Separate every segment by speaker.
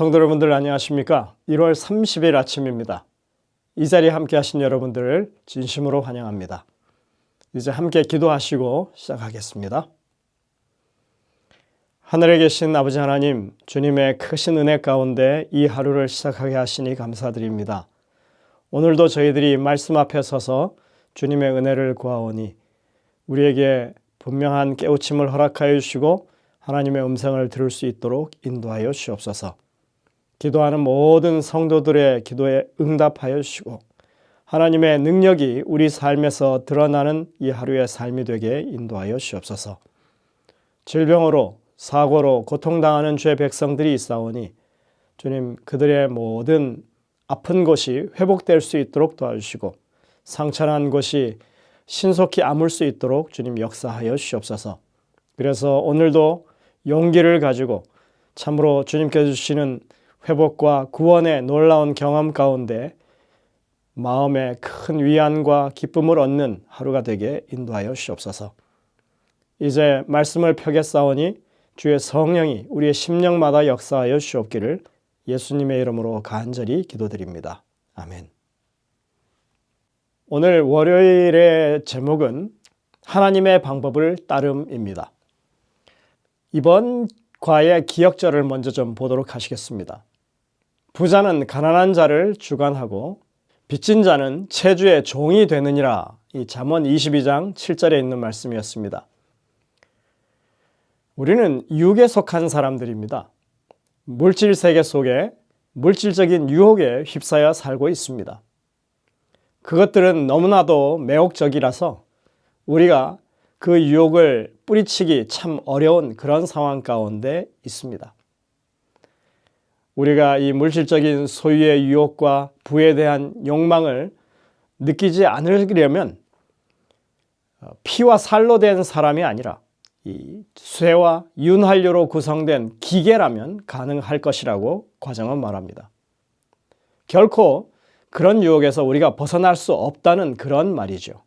Speaker 1: 성도 여러분들 안녕하십니까? 1월 30일 아침입니다. 이 자리에 함께 하신 여러분들을 진심으로 환영합니다. 이제 함께 기도하시고 시작하겠습니다. 하늘에 계신 아버지 하나님, 주님의 크신 은혜 가운데 이 하루를 시작하게 하시니 감사드립니다. 오늘도 저희들이 말씀 앞에 서서 주님의 은혜를 구하오니 우리에게 분명한 깨우침을 허락하여 주시고 하나님의 음성을 들을 수 있도록 인도하여 주옵소서. 기도하는 모든 성도들의 기도에 응답하여 주시고 하나님의 능력이 우리 삶에서 드러나는 이 하루의 삶이 되게 인도하여 주옵소서. 질병으로 사고로 고통당하는 주의 백성들이 있사오니 주님 그들의 모든 아픈 곳이 회복될 수 있도록 도와주시고 상처난 곳이 신속히 아물 수 있도록 주님 역사하여 주시옵소서. 그래서 오늘도 용기를 가지고 참으로 주님께서 주시는 회복과 구원의 놀라운 경험 가운데 마음에 큰 위안과 기쁨을 얻는 하루가 되게 인도하여 주시옵소서. 이제 말씀을 펴겠사오니 주의 성령이 우리의 심령마다 역사하여 주시옵기를 예수님의 이름으로 간절히 기도드립니다. 아멘. 오늘 월요일의 제목은 하나님의 방법을 따름입니다. 이번 과의 기역절을 먼저 좀 보도록 하시겠습니다. 부자는 가난한 자를 주관하고 빚진 자는 채주의 종이 되느니라. 이 잠언 22장 7절에 있는 말씀이었습니다. 우리는 육에 속한 사람들입니다. 물질 세계 속에 물질적인 유혹에 휩싸여 살고 있습니다. 그것들은 너무나도 매혹적이라서 우리가 그 유혹을 뿌리치기 참 어려운 그런 상황 가운데 있습니다. 우리가 이 물질적인 소유의 유혹과 부에 대한 욕망을 느끼지 않으려면 피와 살로 된 사람이 아니라 이 쇠와 윤활유로 구성된 기계라면 가능할 것이라고 과정은 말합니다. 결코 그런 유혹에서 우리가 벗어날 수 없다는 그런 말이죠.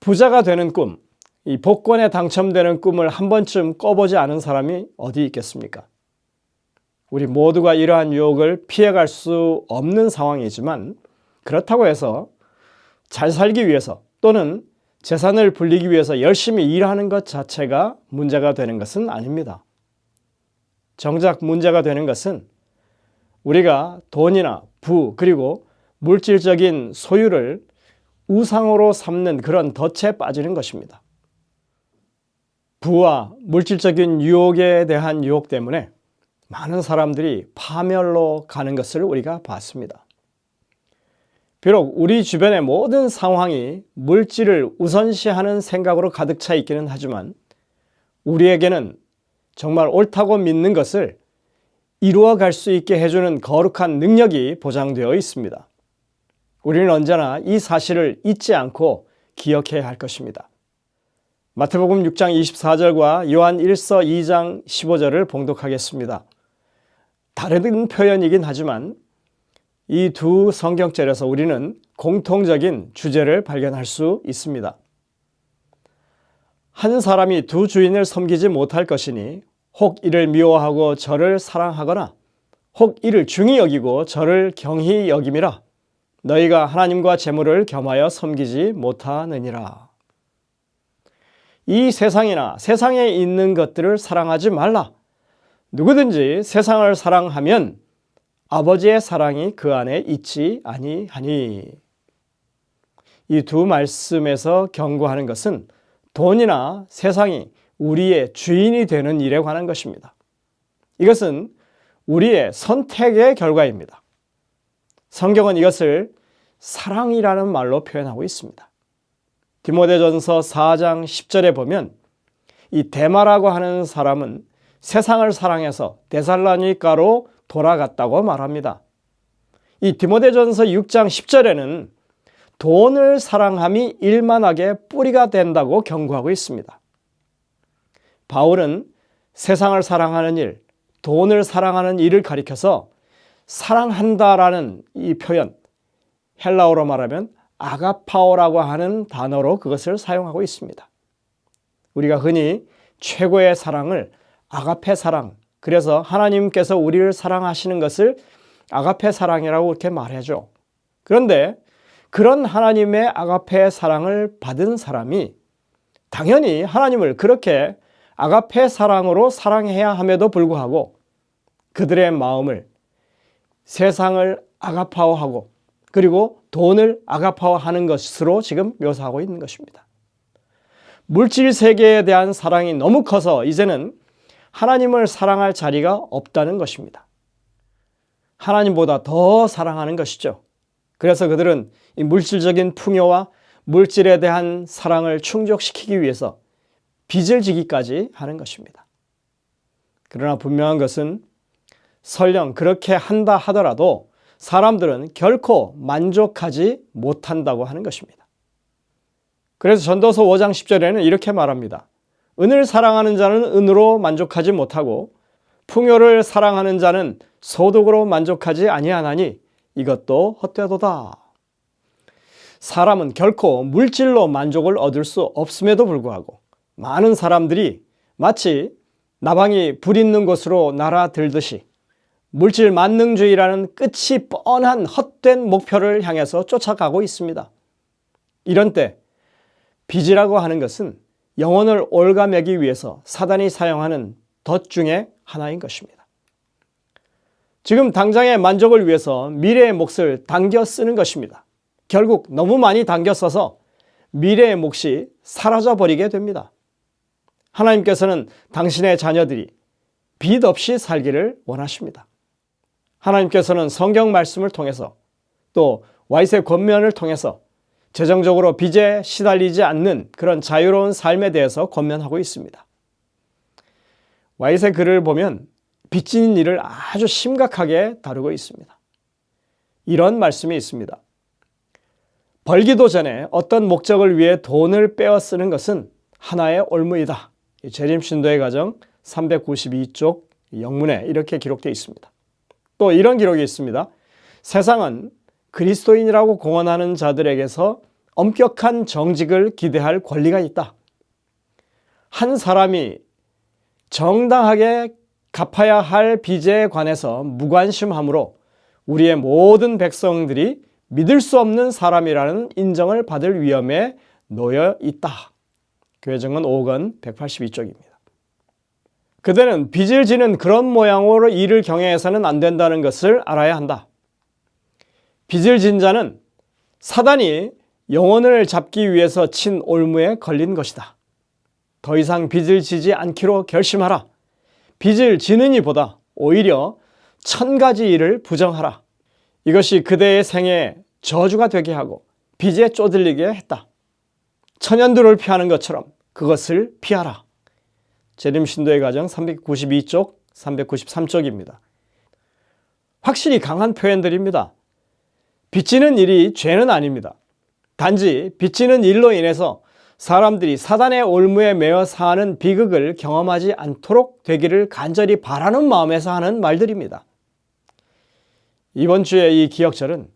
Speaker 1: 부자가 되는 꿈, 이 복권에 당첨되는 꿈을 한 번쯤 꿔보지 않은 사람이 어디 있겠습니까? 우리 모두가 이러한 유혹을 피해갈 수 없는 상황이지만 그렇다고 해서 잘 살기 위해서 또는 재산을 불리기 위해서 열심히 일하는 것 자체가 문제가 되는 것은 아닙니다. 정작 문제가 되는 것은 우리가 돈이나 부 그리고 물질적인 소유를 우상으로 삼는 그런 덫에 빠지는 것입니다. 부와 물질적인 유혹에 대한 유혹 때문에 많은 사람들이 파멸로 가는 것을 우리가 봤습니다. 비록 우리 주변의 모든 상황이 물질을 우선시하는 생각으로 가득 차 있기는 하지만 우리에게는 정말 옳다고 믿는 것을 이루어갈 수 있게 해주는 거룩한 능력이 보장되어 있습니다. 우리는 언제나 이 사실을 잊지 않고 기억해야 할 것입니다. 마태복음 6장 24절과 요한 1서 2장 15절을 봉독하겠습니다. 다른 표현이긴 하지만 이 두 성경절에서 우리는 공통적인 주제를 발견할 수 있습니다. 한 사람이 두 주인을 섬기지 못할 것이니 혹 이를 미워하고 저를 사랑하거나 혹 이를 중히 여기고 저를 경히 여김이라. 너희가 하나님과 재물을 겸하여 섬기지 못하느니라. 이 세상이나 세상에 있는 것들을 사랑하지 말라. 누구든지 세상을 사랑하면 아버지의 사랑이 그 안에 있지 아니하니. 이 두 말씀에서 경고하는 것은 돈이나 세상이 우리의 주인이 되는 일에 관한 것입니다. 이것은 우리의 선택의 결과입니다. 성경은 이것을 사랑이라는 말로 표현하고 있습니다. 디모데전서 4장 10절에 보면 이 데마라고 하는 사람은 세상을 사랑해서 데살로니가로 돌아갔다고 말합니다. 이 디모데전서 6장 10절에는 돈을 사랑함이 일만하게 뿌리가 된다고 경고하고 있습니다. 바울은 세상을 사랑하는 일, 돈을 사랑하는 일을 가리켜서 사랑한다라는 이 표현, 헬라어로 말하면 아가파오라고 하는 단어로 그것을 사용하고 있습니다. 우리가 흔히 최고의 사랑을 아가페 사랑, 그래서 하나님께서 우리를 사랑하시는 것을 아가페 사랑이라고 이렇게 말하죠. 그런데 그런 하나님의 아가페 사랑을 받은 사람이 당연히 하나님을 그렇게 아가페 사랑으로 사랑해야 함에도 불구하고 그들의 마음을 세상을 아가파워하고 그리고 돈을 아가파워하는 것으로 지금 묘사하고 있는 것입니다. 물질 세계에 대한 사랑이 너무 커서 이제는 하나님을 사랑할 자리가 없다는 것입니다. 하나님보다 더 사랑하는 것이죠. 그래서 그들은 이 물질적인 풍요와 물질에 대한 사랑을 충족시키기 위해서 빚을 지기까지 하는 것입니다. 그러나 분명한 것은 설령 그렇게 한다 하더라도 사람들은 결코 만족하지 못한다고 하는 것입니다. 그래서 전도서 5장 10절에는 이렇게 말합니다. 은을 사랑하는 자는 은으로 만족하지 못하고 풍요를 사랑하는 자는 소득으로 만족하지 아니하나니 이것도 헛되도다. 사람은 결코 물질로 만족을 얻을 수 없음에도 불구하고 많은 사람들이 마치 나방이 불 있는 곳으로 날아들듯이 물질 만능주의라는 끝이 뻔한 헛된 목표를 향해서 쫓아가고 있습니다. 이런 때 빚이라고 하는 것은 영혼을 올가매기 위해서 사단이 사용하는 덫 중에 하나인 것입니다. 지금 당장의 만족을 위해서 미래의 몫을 당겨 쓰는 것입니다. 결국 너무 많이 당겨 써서 미래의 몫이 사라져 버리게 됩니다. 하나님께서는 당신의 자녀들이 빚 없이 살기를 원하십니다. 하나님께서는 성경 말씀을 통해서 또 와이세 권면을 통해서 재정적으로 빚에 시달리지 않는 그런 자유로운 삶에 대해서 권면하고 있습니다. 와이세 글을 보면 빚진 일을 아주 심각하게 다루고 있습니다. 이런 말씀이 있습니다. 벌기도 전에 어떤 목적을 위해 돈을 빼어 쓰는 것은 하나의 올무이다. 재림신도의 가정 392쪽 영문에 이렇게 기록되어 있습니다. 또 이런 기록이 있습니다. 세상은 그리스도인이라고 공언하는 자들에게서 엄격한 정직을 기대할 권리가 있다. 한 사람이 정당하게 갚아야 할 빚에 관해서 무관심함으로 우리의 모든 백성들이 믿을 수 없는 사람이라는 인정을 받을 위험에 놓여 있다. 교회정은 5권 182쪽입니다. 그대는 빚을 지는 그런 모양으로 일을 경영해서는 안 된다는 것을 알아야 한다. 빚을 진 자는 사단이 영혼을 잡기 위해서 친 올무에 걸린 것이다. 더 이상 빚을 지지 않기로 결심하라. 빚을 지는 이보다 오히려 1000가지 일을 부정하라. 이것이 그대의 생에 저주가 되게 하고 빚에 쪼들리게 했다. 천연두를 피하는 것처럼 그것을 피하라. 재림신도의 가정 392쪽, 393쪽입니다. 확실히 강한 표현들입니다. 빚지는 일이 죄는 아닙니다. 단지 빚지는 일로 인해서 사람들이 사단의 올무에 매어 사는 비극을 경험하지 않도록 되기를 간절히 바라는 마음에서 하는 말들입니다. 이번 주의 이 기억절은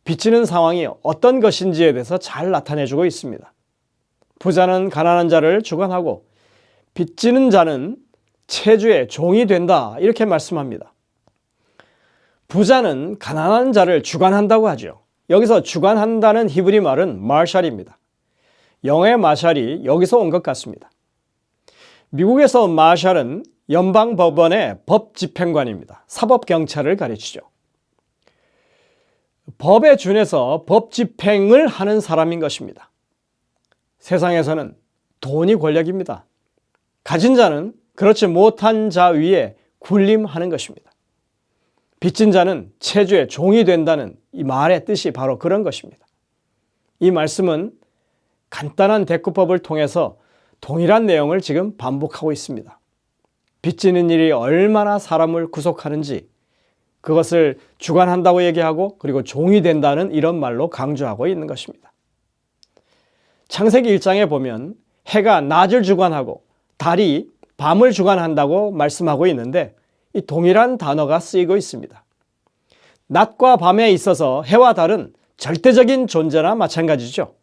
Speaker 1: 빚지는 상황이 어떤 것인지에 대해서 잘 나타내주고 있습니다. 부자는 가난한 자를 주관하고 빚지는 자는 채주의 종이 된다 이렇게 말씀합니다. 부자는 가난한 자를 주관한다고 하죠. 여기서 주관한다는 히브리 말은 마샬입니다. 영어의 마샬이 여기서 온 것 같습니다. 미국에서 마샬은 연방법원의 법집행관입니다. 사법경찰을 가르치죠. 법에 준해서 법집행을 하는 사람인 것입니다. 세상에서는 돈이 권력입니다. 가진 자는 그렇지 못한 자 위에 군림하는 것입니다. 빚진 자는 채주의 종이 된다는 이 말의 뜻이 바로 그런 것입니다. 이 말씀은 간단한 대꾸법을 통해서 동일한 내용을 지금 반복하고 있습니다. 빚지는 일이 얼마나 사람을 구속하는지 그것을 주관한다고 얘기하고 그리고 종이 된다는 이런 말로 강조하고 있는 것입니다. 창세기 1장에 보면 해가 낮을 주관하고 달이 밤을 주관한다고 말씀하고 있는데 이 동일한 단어가 쓰이고 있습니다. 낮과 밤에 있어서 해와 달은 절대적인 존재나 마찬가지죠.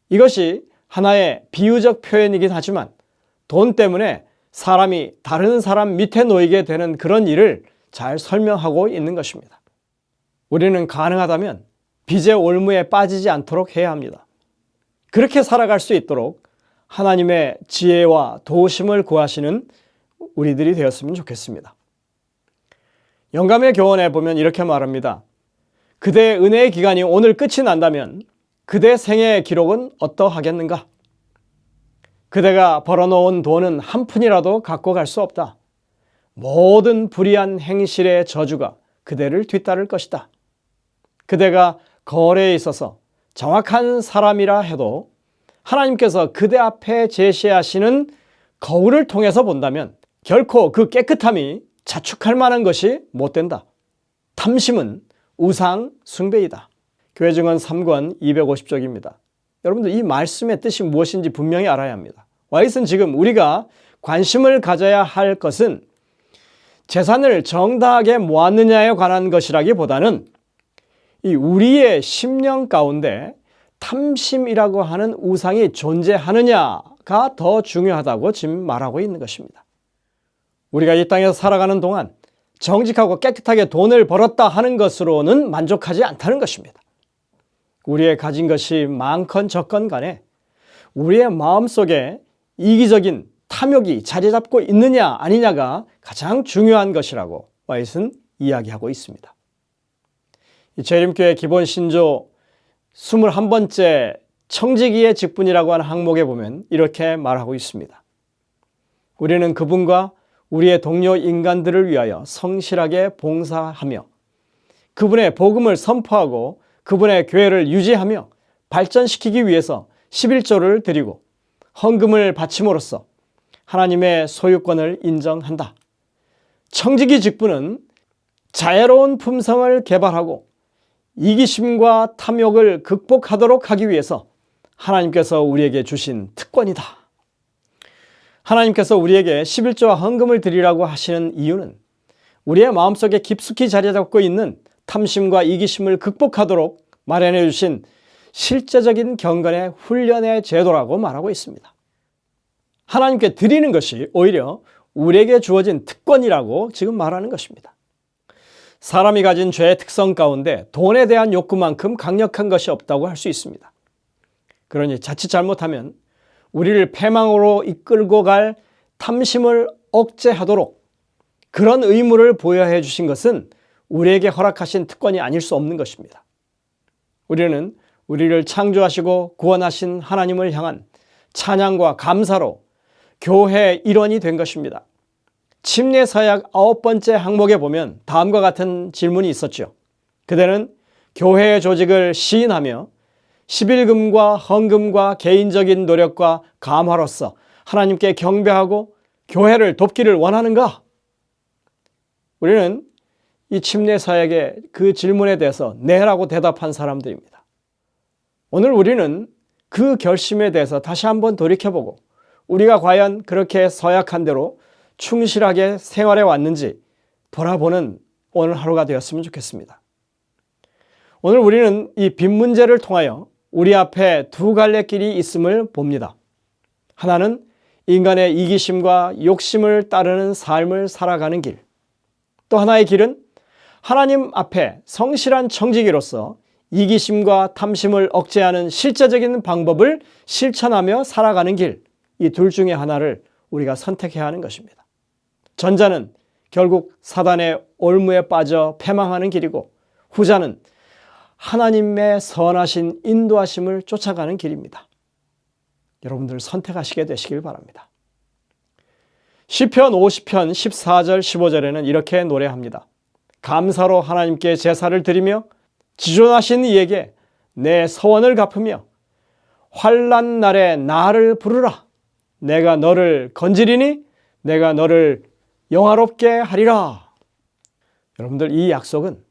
Speaker 1: 이것이 하나의 비유적 표현이긴 하지만 돈 때문에 사람이 다른 사람 밑에 놓이게 되는 그런 일을 잘 설명하고 있는 것입니다. 우리는 가능하다면 빚의 올무에 빠지지 않도록 해야 합니다. 그렇게 살아갈 수 있도록 하나님의 지혜와 도우심을 구하시는 우리들이 되었으면 좋겠습니다. 영감의 교훈에 보면 이렇게 말합니다. 그대의 은혜의 기간이 오늘 끝이 난다면 그대 생애의 기록은 어떠하겠는가? 그대가 벌어놓은 돈은 한 푼이라도 갖고 갈 수 없다. 모든 불의한 행실의 저주가 그대를 뒤따를 것이다. 그대가 거래에 있어서 정확한 사람이라 해도 하나님께서 그대 앞에 제시하시는 거울을 통해서 본다면 결코 그 깨끗함이 자축할 만한 것이 못 된다. 탐심은 우상 숭배이다. 교회 증언 3권 250쪽입니다. 여러분들 이 말씀의 뜻이 무엇인지 분명히 알아야 합니다. 와이슨 지금 우리가 관심을 가져야 할 것은 재산을 정당하게 모았느냐에 관한 것이라기보다는 이 우리의 심령 가운데 탐심이라고 하는 우상이 존재하느냐가 더 중요하다고 지금 말하고 있는 것입니다. 우리가 이 땅에서 살아가는 동안 정직하고 깨끗하게 돈을 벌었다 하는 것으로는 만족하지 않다는 것입니다. 우리의 가진 것이 많건 적건 간에 우리의 마음속에 이기적인 탐욕이 자리 잡고 있느냐 아니냐가 가장 중요한 것이라고 와이슨 이야기하고 있습니다. 이 재림교회 기본 신조 21번째 청지기의 직분이라고 하는 항목에 보면 이렇게 말하고 있습니다. 우리는 그분과 우리의 동료 인간들을 위하여 성실하게 봉사하며 그분의 복음을 선포하고 그분의 교회를 유지하며 발전시키기 위해서 11조를 드리고 헌금을 바침으로써 하나님의 소유권을 인정한다. 청지기 직분은 자애로운 품성을 개발하고 이기심과 탐욕을 극복하도록 하기 위해서 하나님께서 우리에게 주신 특권이다. 하나님께서 우리에게 11조와 헌금을 드리라고 하시는 이유는 우리의 마음속에 깊숙이 자리 잡고 있는 탐심과 이기심을 극복하도록 마련해 주신 실제적인 경건의 훈련의 제도라고 말하고 있습니다. 하나님께 드리는 것이 오히려 우리에게 주어진 특권이라고 지금 말하는 것입니다. 사람이 가진 죄의 특성 가운데 돈에 대한 욕구만큼 강력한 것이 없다고 할 수 있습니다. 그러니 자칫 잘못하면 우리를 패망으로 이끌고 갈 탐심을 억제하도록 그런 의무를 부여해 주신 것은 우리에게 허락하신 특권이 아닐 수 없는 것입니다. 우리는 우리를 창조하시고 구원하신 하나님을 향한 찬양과 감사로 교회의 일원이 된 것입니다. 침례서약 9번째 항목에 보면 다음과 같은 질문이 있었죠. 그대는 교회의 조직을 시인하며 11금과 헌금과 개인적인 노력과 감화로서 하나님께 경배하고 교회를 돕기를 원하는가? 우리는 이 침례서약의 그 질문에 대해서 네라고 대답한 사람들입니다. 오늘 우리는 그 결심에 대해서 다시 한번 돌이켜보고 우리가 과연 그렇게 서약한 대로 충실하게 생활해 왔는지 돌아보는 오늘 하루가 되었으면 좋겠습니다. 오늘 우리는 이 빚 문제를 통하여 우리 앞에 두 갈래 길이 있음을 봅니다. 하나는 인간의 이기심과 욕심을 따르는 삶을 살아가는 길. 또 하나의 길은 하나님 앞에 성실한 청지기로서 이기심과 탐심을 억제하는 실제적인 방법을 실천하며 살아가는 길. 이 둘 중에 하나를 우리가 선택해야 하는 것입니다. 전자는 결국 사단의 올무에 빠져 패망하는 길이고 후자는 하나님의 선하신 인도하심을 쫓아가는 길입니다. 여러분들 선택하시게 되시길 바랍니다. 시편 50편 14절 15절에는 이렇게 노래합니다. 감사로 하나님께 제사를 드리며 지존하신 이에게 내 서원을 갚으며 환난 날에 나를 부르라. 내가 너를 건지리니 내가 너를 영화롭게 하리라. 여러분들 이 약속은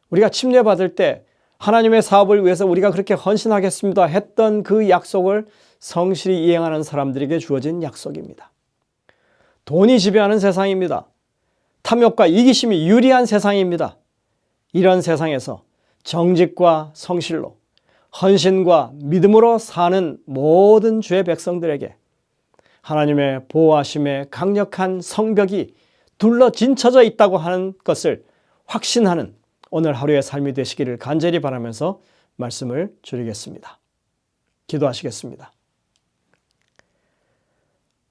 Speaker 1: 우리가 침례받을 때 하나님의 사업을 위해서 우리가 그렇게 헌신하겠습니다 했던 그 약속을 성실히 이행하는 사람들에게 주어진 약속입니다. 돈이 지배하는 세상입니다. 탐욕과 이기심이 유리한 세상입니다. 이런 세상에서 정직과 성실로 헌신과 믿음으로 사는 모든 주의 백성들에게 하나님의 보호하심의 강력한 성벽이 둘러 진쳐져 있다고 하는 것을 확신하는 오늘 하루의 삶이 되시기를 간절히 바라면서 말씀을 드리겠습니다. 기도하시겠습니다.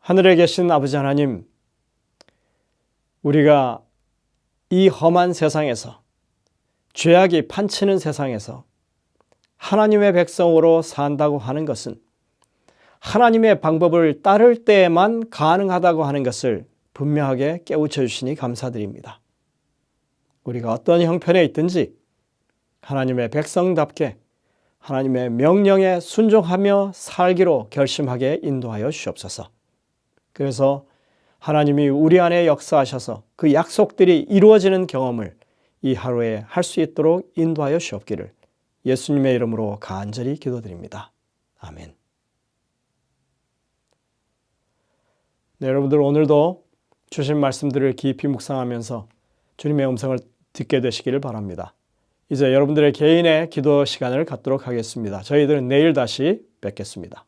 Speaker 1: 하늘에 계신 아버지 하나님, 우리가 이 험한 세상에서, 죄악이 판치는 세상에서 하나님의 백성으로 산다고 하는 것은 하나님의 방법을 따를 때에만 가능하다고 하는 것을 분명하게 깨우쳐 주시니 감사드립니다. 우리가 어떤 형편에 있든지 하나님의 백성답게 하나님의 명령에 순종하며 살기로 결심하게 인도하여 주옵소서. 그래서 하나님이 우리 안에 역사하셔서 그 약속들이 이루어지는 경험을 이 하루에 할 수 있도록 인도하여 주옵기를 예수님의 이름으로 간절히 기도드립니다. 아멘. 네, 여러분들 오늘도 주신 말씀들을 깊이 묵상하면서 주님의 음성을 듣게 되시기를 바랍니다. 이제 여러분들의 개인의 기도 시간을 갖도록 하겠습니다. 저희들은 내일 다시 뵙겠습니다.